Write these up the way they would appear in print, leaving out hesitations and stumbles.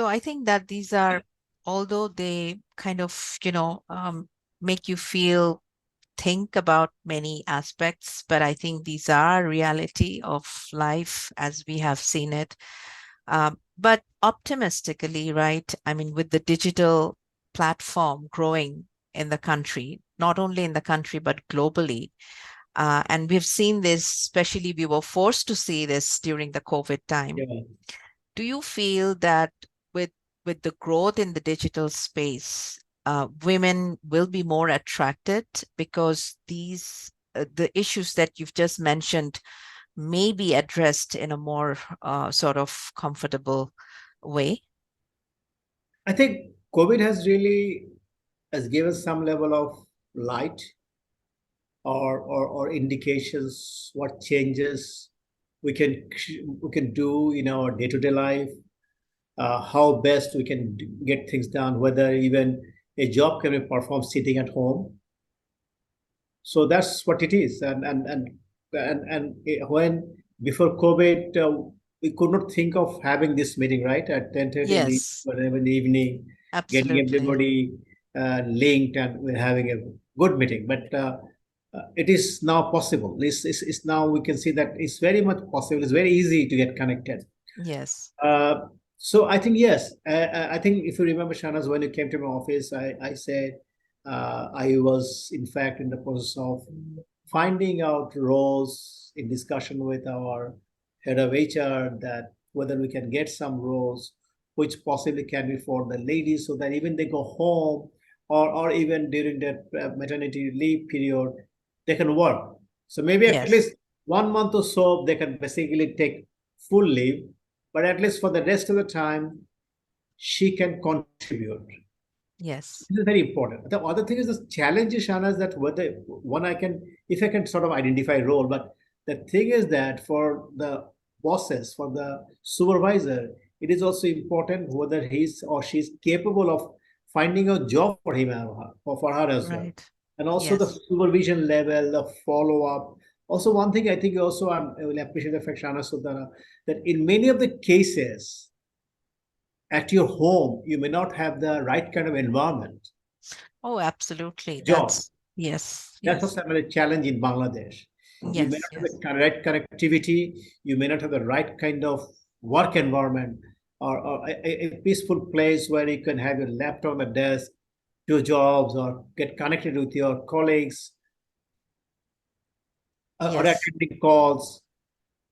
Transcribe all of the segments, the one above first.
So I think that these are, although they kind of, make you think about many aspects, but I think these are reality of life as we have seen it. But optimistically, right? I mean, with the digital platform growing in the country, not only in the country, but globally, and we've seen this, especially we were forced to see this during the COVID time. Yeah. Do you feel that with with the growth in the digital space, women will be more attracted because the issues that you've just mentioned may be addressed in a more sort of comfortable way? I think COVID has given some level of light or indications what changes we can do in our day-to-day life, how best we can get things done, whether even a job can be performed sitting at home. So that's what it is. When before COVID, we could not think of having this meeting right at 10:30 in the Yes, whatever in the evening, getting absolutely. everybody linked, and we're having a good meeting. But it is now possible. It's now we can see that it's very much possible. It's very easy to get connected. Yes. Uh, so I think yes. I think if you remember, Shanas, when you came to my office, I said I was in fact in the process of finding out roles in discussion with our head of HR that whether we can get some roles which possibly can be for the ladies so that even they go home or even during that maternity leave period they can work. So maybe at Yes. least 1 month or so they can basically take full leave, but at least for the rest of the time she can contribute. Yes. This is very important. The other thing is the challenge, Shana, is that whether one I can, if I can sort of identify role, but the thing is that for the bosses, for the supervisor, it is also important whether he's or she's capable of finding a job for him or for her as well. Right. And also the Yes. supervision level, the follow up. Also, one thing I think also I will appreciate the fact, Shana Sudhara, that in many of the cases, at your home, you may not have the right kind of environment, Oh, absolutely. job. Yes. That's Yes. also a challenge in Bangladesh. You may Yes. not have Yes. the correct connectivity, you may not have the right kind of work environment or a peaceful place where you can have your laptop on the desk, do jobs or get connected with your colleagues or Yes. attending calls.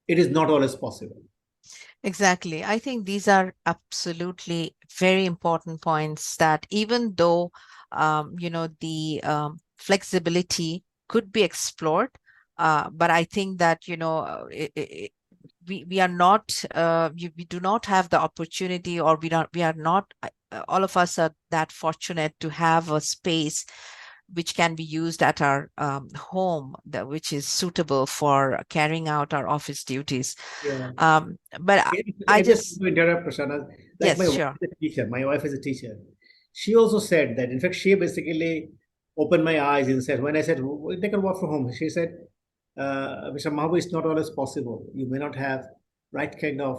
It is not always possible. Exactly. I think these are absolutely very important points that even though, the flexibility could be explored, but I think that, we are not, we do not have the opportunity, or we are not, all of us are that fortunate to have a space which can be used at our home, which is suitable for carrying out our office duties. Yeah. But I Just just, to interrupt, Prasanna, like yes, my wife sure. is a teacher. My wife is a teacher. She also said that. In fact, she basically opened my eyes and said, when I said they can work from home, she said, Mr. Mahbubur, it's not always possible. You may not have right kind of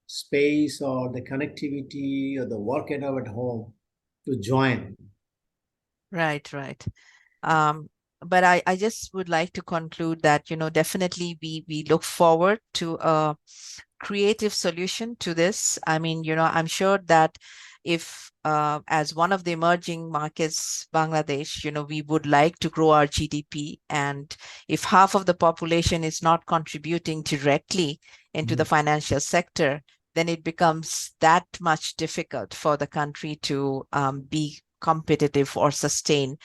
space or the connectivity or the work environment at home to join. Right, right. Um, but I just would like to conclude that, definitely we look forward to a creative solution to this. I mean, I'm sure that if, as one of the emerging markets, Bangladesh, we would like to grow our GDP, and if half of the population is not contributing directly into the Mhm. financial sector, then it becomes that much difficult for the country to be competitive or sustain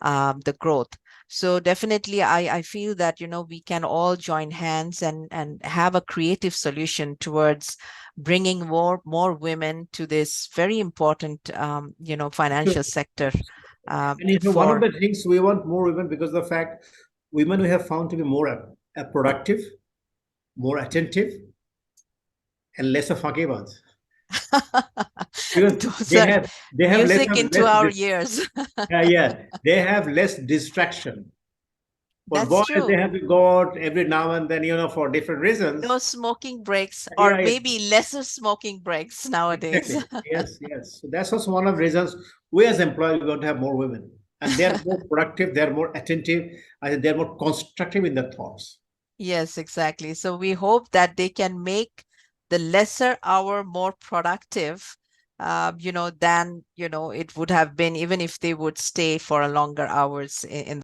the growth. So definitely, I feel that, we can all join hands and have a creative solution towards bringing more women to this very important, financial sector. And you know, one of For the things we want more women because of the fact women we have found to be more productive, more attentive, and less of fakebaz because those are they have music into less our ears. yeah, they have less distraction. For That's boys, they true. have to go out every now and then, for different No reasons. smoking breaks, or Yeah, yeah, maybe lesser smoking breaks nowadays. exactly. Yes, yes. So that's also one of the reasons we as employees want to have more women. And they're more productive, they're more attentive, and they're more constructive in their thoughts. Yes, exactly. So we hope that they can make the lesser hour more productive, than, it would have been even if they would stay for a longer hours in